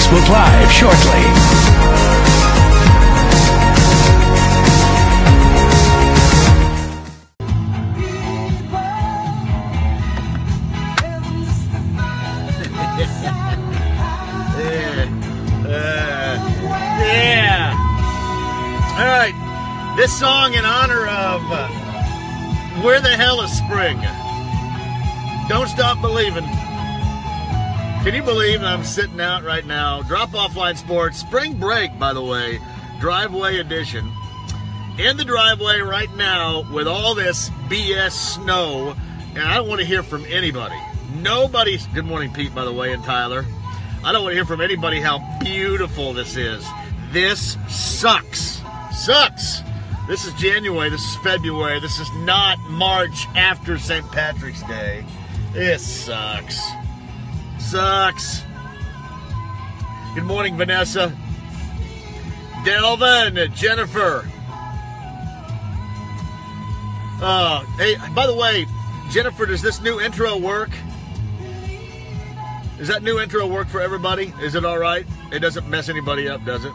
Facebook Live shortly. All right, this song in honor of Where the Hell is Spring? Don't Stop Believin'. Can you believe I'm sitting out right now? Drop Offline Sports, spring break, by the way, driveway edition. In the driveway right now with all this BS snow, and I don't want to hear from anybody. Nobody. Good morning, Pete, by the way, and Tyler. I don't want to hear from anybody how beautiful this is. This sucks. Sucks. This is January. This is February. This is not March after St. Patrick's Day. This sucks. Sucks. Good morning, Vanessa. Delvin, Jennifer. Hey, by the way, Jennifer, does this new intro work? Does that new intro work for everybody? Is it all right? It doesn't mess anybody up, does it?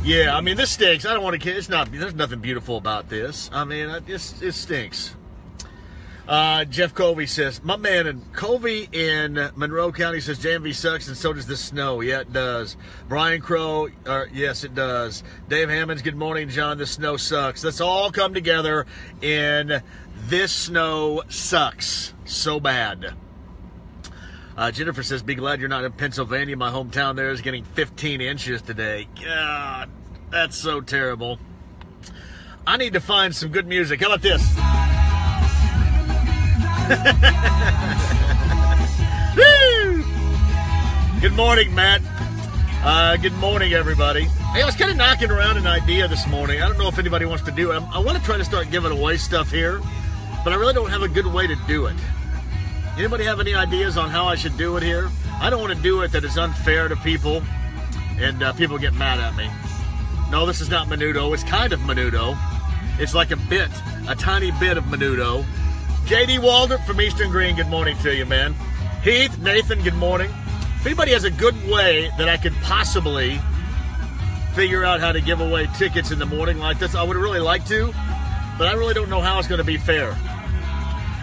Yeah, I mean, this stinks. I don't want to kid. It's not. There's nothing beautiful about this. I mean, it stinks. Jeff Covey says, my man in Covey in Monroe County says JMV sucks and so does the snow. Yeah, it does. Brian Crow, yes, it does. Dave Hammonds, good morning, John. The snow sucks. Let's all come together in this snow sucks so bad. Jennifer says, be glad you're not in Pennsylvania. My hometown there is getting 15 inches today. God, that's so terrible. I need to find some good music. How about this? Woo! Good morning, Matt. Good morning, everybody. Hey, I was kind of knocking around an idea this morning. I don't know if anybody wants to do it. I want to try to start giving away stuff here, but I really don't have a good way to do it. Anybody have any ideas on how I should do it here? I don't want to do it that is unfair to people and people get mad at me. No, this is not Menudo. It's kind of Menudo. It's like a bit, a tiny bit of Menudo. J.D. Waldrop from Eastern Green, good morning to you, man. Heath, Nathan, good morning. If anybody has a good way that I could possibly figure out how to give away tickets in the morning like this, I would really like to, but I really don't know how it's going to be fair.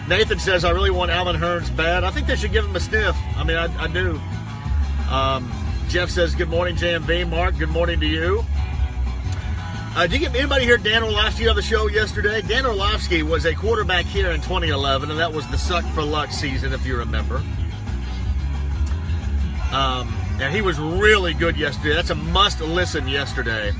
Nathan says, I really want Alan Hearns bad. I think they should give him a sniff. I mean, I do. Jeff says, good morning, JMV. Mark, good morning to you. Did you get anybody hear Dan Orlovsky on the show yesterday? Dan Orlovsky was a quarterback here in 2011, and that was the suck for luck season, if you remember. And he was really good yesterday. That's a must-listen yesterday.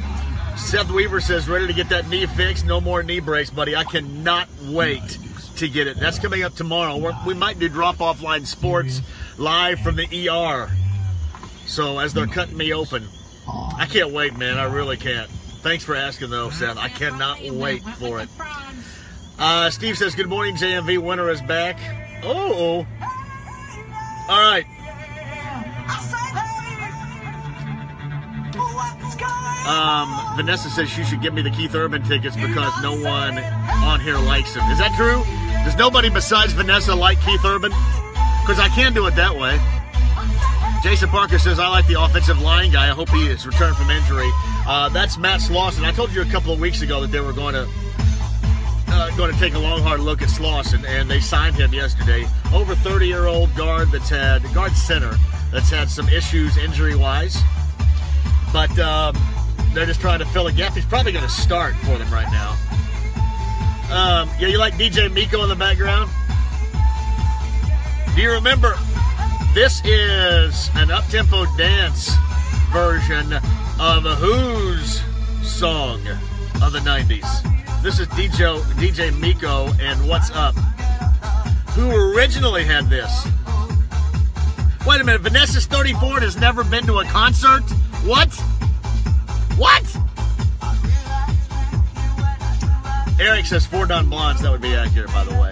Seth Weaver says, ready to get that knee fixed. No more knee brace, buddy. I cannot wait to get it. That's coming up tomorrow. We might do Drop Offline Sports live from the ER. So as they're cutting me open. I can't wait, man. I really can't. Thanks for asking, though, Seth. I cannot wait for it. Steve says, good morning, JMV. Winter is back. Oh. All right. Vanessa says she should give me the Keith Urban tickets because no one on here likes him. Is that true? Does nobody besides Vanessa like Keith Urban? Because I can do it that way. Jason Parker says, I like the offensive line guy. I hope he is returned from injury. That's Matt Slauson. I told you a couple of weeks ago that they were going to take a long, hard look at Slauson, and they signed him yesterday. Over 30-year-old guard center that's had some issues injury-wise. But they're just trying to fill a gap. He's probably going to start for them right now. Yeah, you like DJ Miko in the background? Do you remember? This is an up-tempo dance version of a Who's song of the 90s. This is DJ Miko and What's Up, who originally had this. Wait a minute, Vanessa's 34 and has never been to a concert? What? Eric says 4 Don Blondes. That would be accurate, by the way.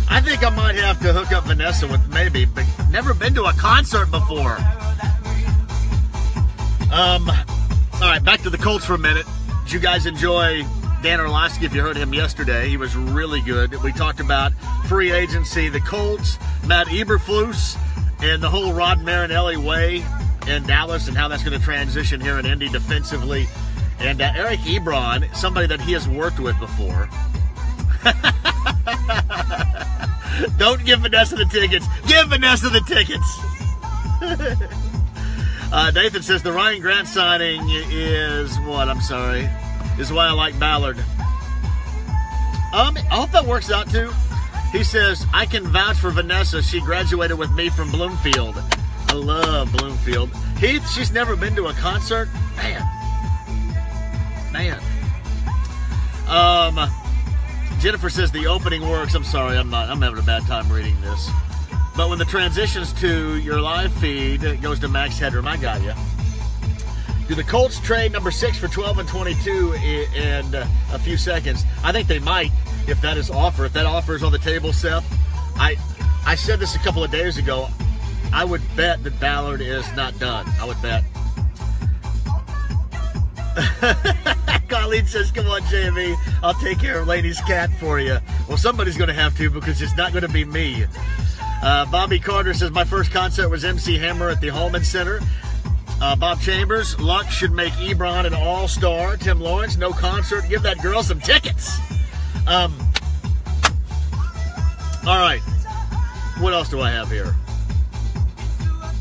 I think I might have to hook up Vanessa with maybe, but never been to a concert before. All right, back to the Colts for a minute. Did you guys enjoy Dan Orlovsky? If you heard him yesterday, he was really good. We talked about free agency, the Colts, Matt Eberflus, and the whole Rod Marinelli way. in Dallas and how that's going to transition here in Indy defensively. And Eric Ebron, somebody that he has worked with before. Don't give Vanessa the tickets. Give Vanessa the tickets. Nathan says the Ryan Grant signing is what? I'm sorry. Is why I like Ballard. I hope that works out too. He says, I can vouch for Vanessa. She graduated with me from Bloomfield. I love Bloomfield. Heath, she's never been to a concert. Man. Jennifer says the opening works. I'm sorry, I'm having a bad time reading this. But when the transitions to your live feed, it goes to Max Headroom. I got you. Do the Colts trade number 6 for 12 and 22 in a few seconds? I think they might if that is offer. If that offer is on the table, Seth. I said this a couple of days ago. I would bet that Ballard is not done. I would bet. Colleen says, come on, JME. I'll take care of Lainey's cat for you. Well, somebody's going to have to because it's not going to be me. Bobby Carter says, my first concert was MC Hammer at the Holman Center. Bob Chambers, luck should make Ebron an all-star. Tim Lawrence, no concert. Give that girl some tickets. All right. What else do I have here?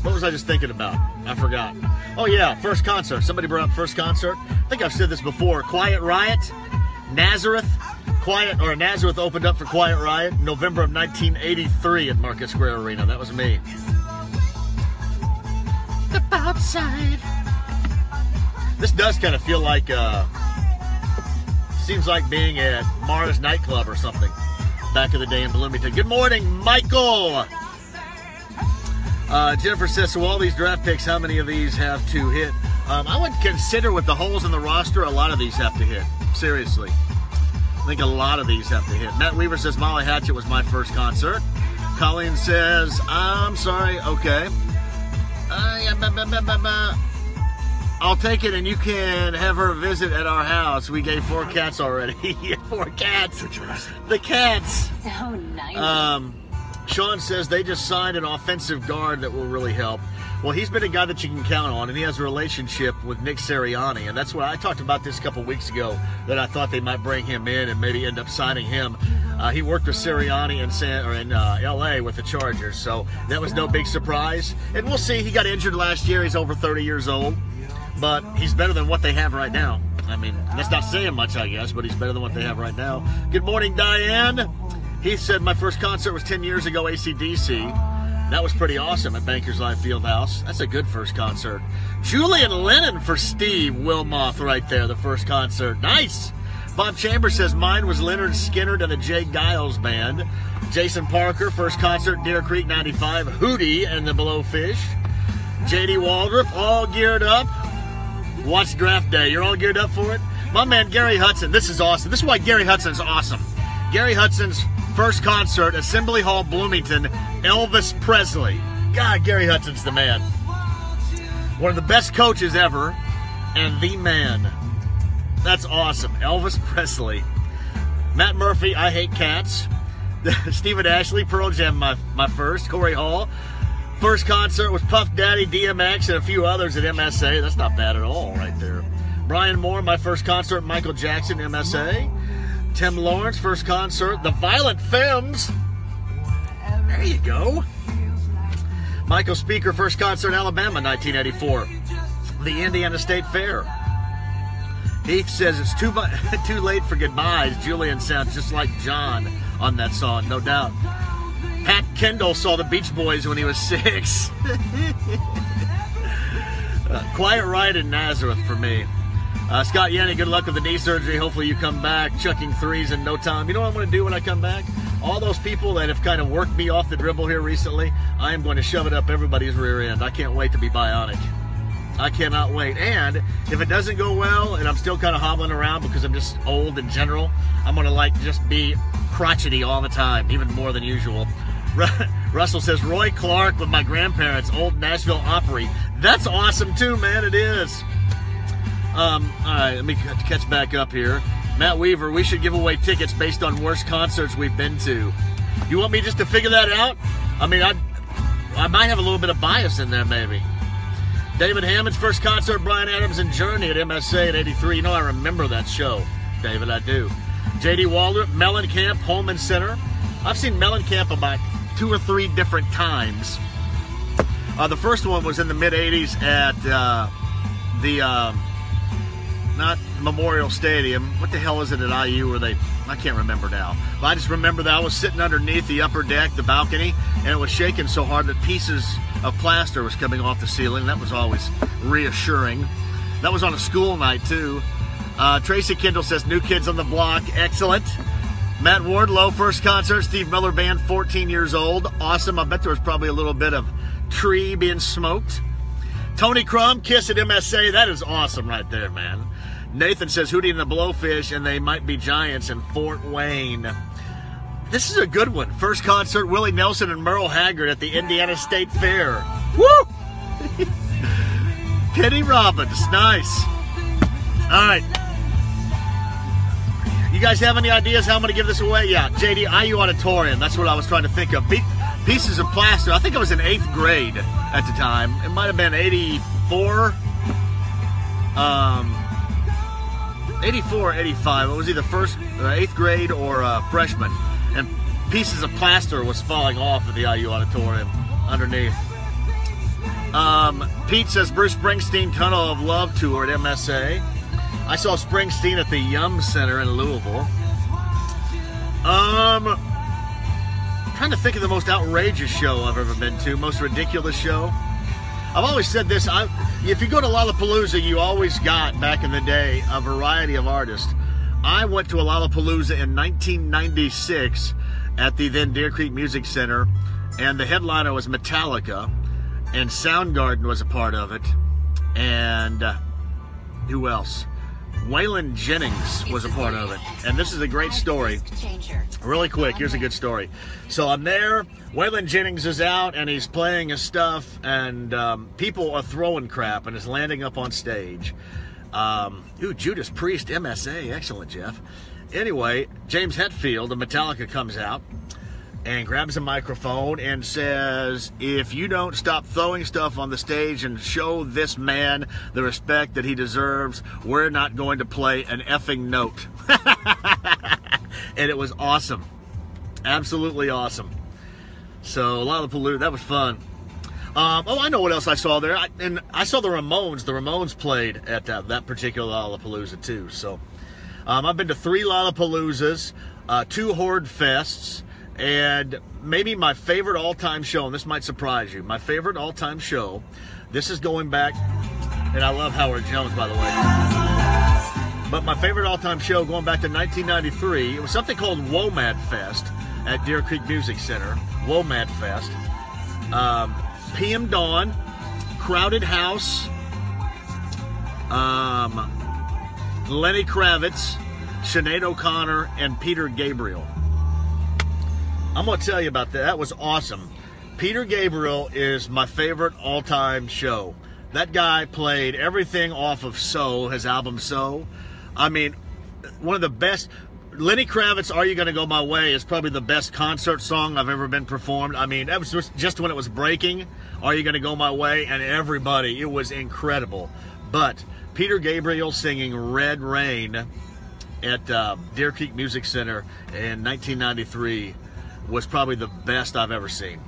What was I just thinking about? I forgot. Oh, yeah, first concert. Somebody brought up first concert. I think I've said this before. Quiet Riot, Nazareth. Nazareth opened up for Quiet Riot in November of 1983 at Market Square Arena. That was me. The outside. This does kind of feel like, seems like being at Mars nightclub or something back in the day in Bloomington. Good morning, Michael. Jennifer says, so all these draft picks, how many of these have to hit? I would consider with the holes in the roster, a lot of these have to hit. Seriously. I think a lot of these have to hit. Matt Weaver says, Molly Hatchet was my first concert. Colleen says, I'm sorry, okay. I'll take it and you can have her visit at our house. We gave 4 cats already. 4 cats. The cats. So nice. Sean says they just signed an offensive guard that will really help. Well, he's been a guy that you can count on, and he has a relationship with Nick Sirianni, and that's why I talked about this a couple weeks ago, that I thought they might bring him in and maybe end up signing him. He worked with Sirianni in L.A. with the Chargers, so that was no big surprise. And we'll see. He got injured last year. He's over 30 years old, but he's better than what they have right now. I mean, that's not saying much, I guess, but he's better than what they have right now. Good morning, Diane. He said, my first concert was 10 years ago, AC/DC. That was pretty awesome at Bankers Life Fieldhouse. That's a good first concert. Julian Lennon for Steve Wilmoth right there, the first concert. Nice. Bob Chambers says, mine was Leonard Skinner and the Jay Giles Band. Jason Parker, first concert, Deer Creek 95. Hootie and the Blowfish. J.D. Waldrop, all geared up. Watch draft day. You're all geared up for it? My man, Gary Hudson. This is awesome. This is why Gary Hudson's awesome. Gary Hudson's first concert, Assembly Hall, Bloomington, Elvis Presley. God, Gary Hudson's the man. One of the best coaches ever, and the man. That's awesome. Elvis Presley. Matt Murphy, I Hate Cats. Stephen Ashley, Pearl Jam, my first. Corey Hall. First concert was Puff Daddy, DMX, and a few others at MSA. That's not bad at all right there. Brian Moore, my first concert, Michael Jackson, MSA. Tim Lawrence, first concert, The Violent Femmes. There you go. Michael Speaker, first concert, Alabama, 1984. The Indiana State Fair. Heath says it's too late for goodbyes. Julian sounds just like John on that song, no doubt. Pat Kendall saw the Beach Boys when he was 6. Quiet Riot in Nazareth for me. Scott Yanni, good luck with the knee surgery. Hopefully you come back chucking threes in no time. You know what I'm going to do when I come back? All those people that have kind of worked me off the dribble here recently, I am going to shove it up everybody's rear end. I can't wait to be bionic. I cannot wait. And if it doesn't go well and I'm still kind of hobbling around because I'm just old in general, I'm going to just be crotchety all the time, even more than usual. Russell says, Roy Clark with my grandparents, old Nashville Opry. That's awesome too, man. It is. All right, let me catch back up here. Matt Weaver, we should give away tickets based on worst concerts we've been to. You want me just to figure that out? I mean, I might have a little bit of bias in there, maybe. David Hammond's first concert, Bryan Adams and Journey at MSA at 83. You know, I remember that show, David, I do. J.D. Waldrop, Mellencamp, Holman Center. I've seen Mellencamp about 2 or 3 different times. The first one was in the mid-'80s at not Memorial Stadium. What the hell is it at IU where they... I can't remember now. But I just remember that I was sitting underneath the upper deck, the balcony, and it was shaking so hard that pieces of plaster was coming off the ceiling. That was always reassuring. That was on a school night, too. Tracy Kendall says, New Kids on the Block. Excellent. Matt Wardlow, first concert. Steve Miller Band, 14 years old. Awesome. I bet there was probably a little bit of tree being smoked. Tony Crum, Kiss at MSA. That is awesome right there, man. Nathan says Hootie and the Blowfish, and They Might Be Giants in Fort Wayne. This is a good one. First concert, Willie Nelson and Merle Haggard at the Indiana State Fair. Woo! Kenny Robbins, nice. All right. You guys have any ideas how I'm going to give this away? Yeah, JD, IU Auditorium. That's what I was trying to think of. Pieces of Plaster. I think I was in 8th grade at the time. It might have been 84. 84, 85. It was either 8th grade or freshman. And Pieces of Plaster was falling off at the IU Auditorium underneath. Pete says Bruce Springsteen Tunnel of Love Tour at MSA. I saw Springsteen at the Yum Center in Louisville. Trying to think of the most outrageous show I've ever been to, most ridiculous show. I've always said this, if you go to Lollapalooza, you always got, back in the day, a variety of artists. I went to a Lollapalooza in 1996 at the then Deer Creek Music Center, and the headliner was Metallica, and Soundgarden was a part of it, and who else? Waylon Jennings was a part of it. And this is a great story. Really quick, here's a good story. So I'm there, Waylon Jennings is out, and he's playing his stuff, and people are throwing crap, and it's landing up on stage. Judas Priest, MSA, excellent, Jeff. Anyway, James Hetfield of Metallica comes out and grabs a microphone and says, if you don't stop throwing stuff on the stage and show this man the respect that he deserves, we're not going to play an effing note. And it was awesome. Absolutely awesome. So a lot of Lollapalooza, that was fun. I know what else I saw there. I saw the Ramones. The Ramones played at that particular Lollapalooza too. So I've been to 3 Lollapaloozas, 2 Horde Fests, and maybe my favorite all-time show, and this might surprise you, my favorite all-time show, this is going back, and I love Howard Jones, by the way, but my favorite all-time show going back to 1993, it was something called WOMAD Fest at Deer Creek Music Center, WOMAD Fest, PM Dawn, Crowded House, Lenny Kravitz, Sinead O'Connor, and Peter Gabriel. I'm going to tell you about that. That was awesome. Peter Gabriel is my favorite all-time show. That guy played everything off of So, his album So. I mean, one of the best. Lenny Kravitz, Are You Gonna Go My Way, is probably the best concert song I've ever been performed. I mean, that was just when it was breaking, Are You Gonna Go My Way, and everybody, it was incredible. But Peter Gabriel singing Red Rain at Deer Creek Music Center in 1993 was probably the best I've ever seen.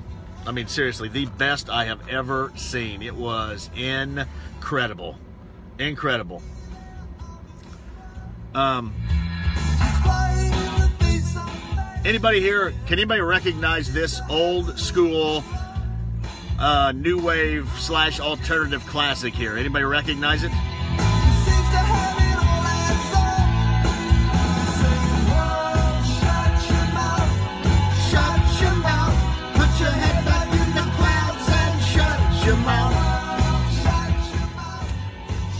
I mean, seriously, the best I have ever seen. It was incredible. Incredible. Anybody here, can anybody recognize this old school new wave / alternative classic here? Anybody recognize it?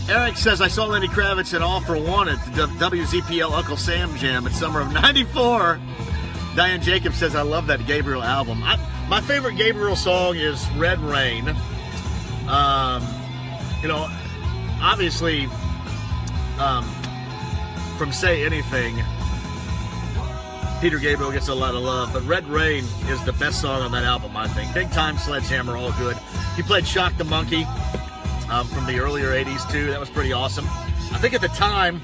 Eric says, I saw Lenny Kravitz in All for One at the WZPL Uncle Sam Jam in summer of '94. Diane Jacobs says, I love that Gabriel album. My favorite Gabriel song is Red Rain. Obviously, from Say Anything, Peter Gabriel gets a lot of love, but Red Rain is the best song on that album, I think. Big Time, Sledgehammer, all good. He played Shock the Monkey. from the earlier 80s, too. That was pretty awesome. I think at the time,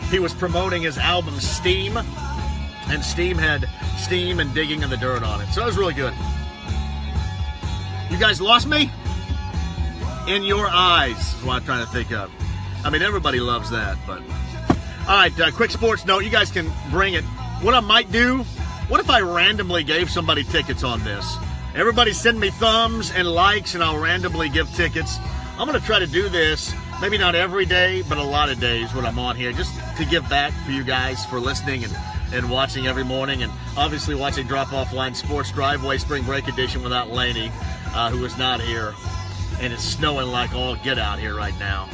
he was promoting his album Steam, and Steam had Steam and Digging in the Dirt on it. So it was really good. You guys lost me? In Your Eyes is what I'm trying to think of. I mean, everybody loves that, but... All right, quick sports note. You guys can bring it. What I might do, what if I randomly gave somebody tickets on this? Everybody send me thumbs and likes, and I'll randomly give tickets. I'm going to try to do this, maybe not every day, but a lot of days when I'm on here, just to give back for you guys for listening and watching every morning, and obviously watching Drop Off Line Sports Driveway Spring Break Edition without Laney, who is not here. And it's snowing like all get out here right now.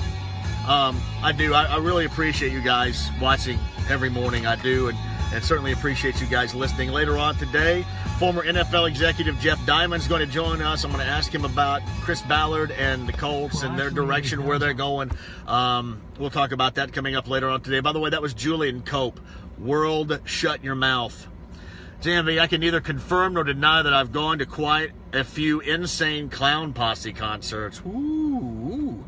I really appreciate you guys watching every morning. I do, and certainly appreciate you guys listening. Later on today, former NFL executive Jeff Diamond's going to join us. I'm going to ask him about Chris Ballard and the Colts and their direction, where they're going. We'll talk about that coming up later on today. By the way, that was Julian Cope, World Shut Your Mouth. JMV, I can neither confirm nor deny that I've gone to quite a few insane clown posse concerts. Ooh.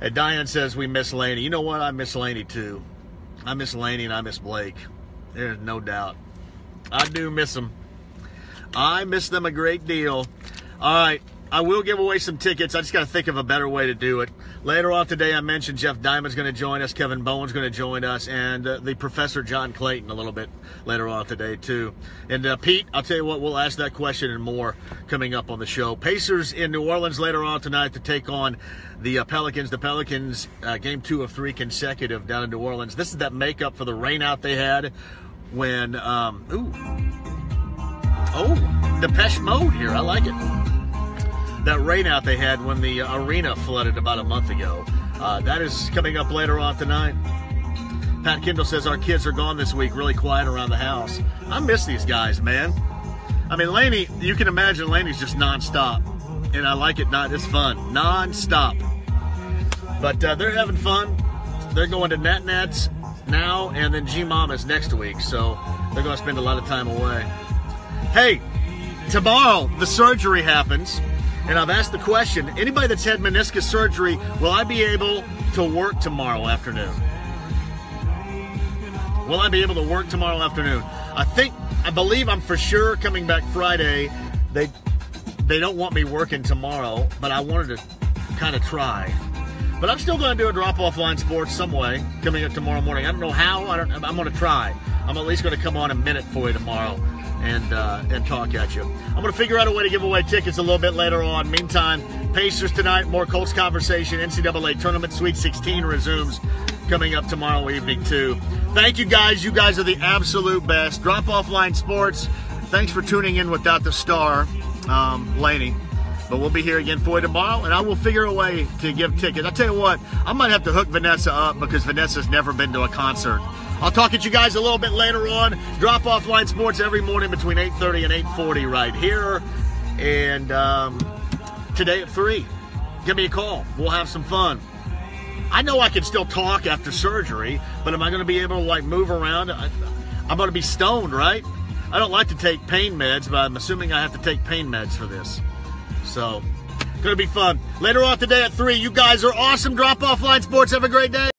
And Diane says we miss Laney. You know what? I miss Laney too. I miss Laney and I miss Blake. There's no doubt. I do miss them. I miss them a great deal. All right. I will give away some tickets. I just got to think of a better way to do it. Later on today, I mentioned Jeff Diamond's going to join us. Kevin Bowen's going to join us. And the Professor John Clayton a little bit later on today, too. And Pete, I'll tell you what, we'll ask that question and more coming up on the show. Pacers in New Orleans later on tonight to take on the Pelicans. The Pelicans, game 2 of 3 consecutive down in New Orleans. This is that makeup for the rainout they had when, Depeche Mode here. I like it. That rainout they had when the arena flooded about a month ago. That is coming up later on tonight. Pat Kendall says our kids are gone this week, really quiet around the house. I miss these guys, man. I mean, Laney, you can imagine Laney's just nonstop. And I like it, it's fun. Nonstop. But they're having fun. They're going to Nat Nats now, and then G-Mama's next week. So they're going to spend a lot of time away. Hey, tomorrow the surgery happens. And I've asked the question, anybody that's had meniscus surgery, will I be able to work tomorrow afternoon? Will I be able to work tomorrow afternoon? I believe I'm for sure coming back Friday. They don't want me working tomorrow, but I wanted to kind of try. But I'm still going to do a Drop-Off Line Sports some way coming up tomorrow morning. I don't know how. I'm going to try. I'm at least going to come on a minute for you tomorrow and talk at you. I'm going to figure out a way to give away tickets a little bit later on. Meantime, Pacers tonight, more Colts conversation. NCAA Tournament Sweet 16 resumes coming up tomorrow evening, too. Thank you, guys. You guys are the absolute best. Drop-Off Line Sports, thanks for tuning in without the star, Laney. But we'll be here again for you tomorrow, and I will figure a way to give tickets. I'll tell you what, I might have to hook Vanessa up because Vanessa's never been to a concert. I'll talk at you guys a little bit later on. Drop Off Line Sports every morning between 8:30 and 8:40 right here. And today at 3, give me a call. We'll have some fun. I know I can still talk after surgery, but am I going to be able to, move around? I'm going to be stoned, right? I don't like to take pain meds, but I'm assuming I have to take pain meds for this. So, going to be fun. Later on today at 3, you guys are awesome. Drop Off Line Sports. Have a great day.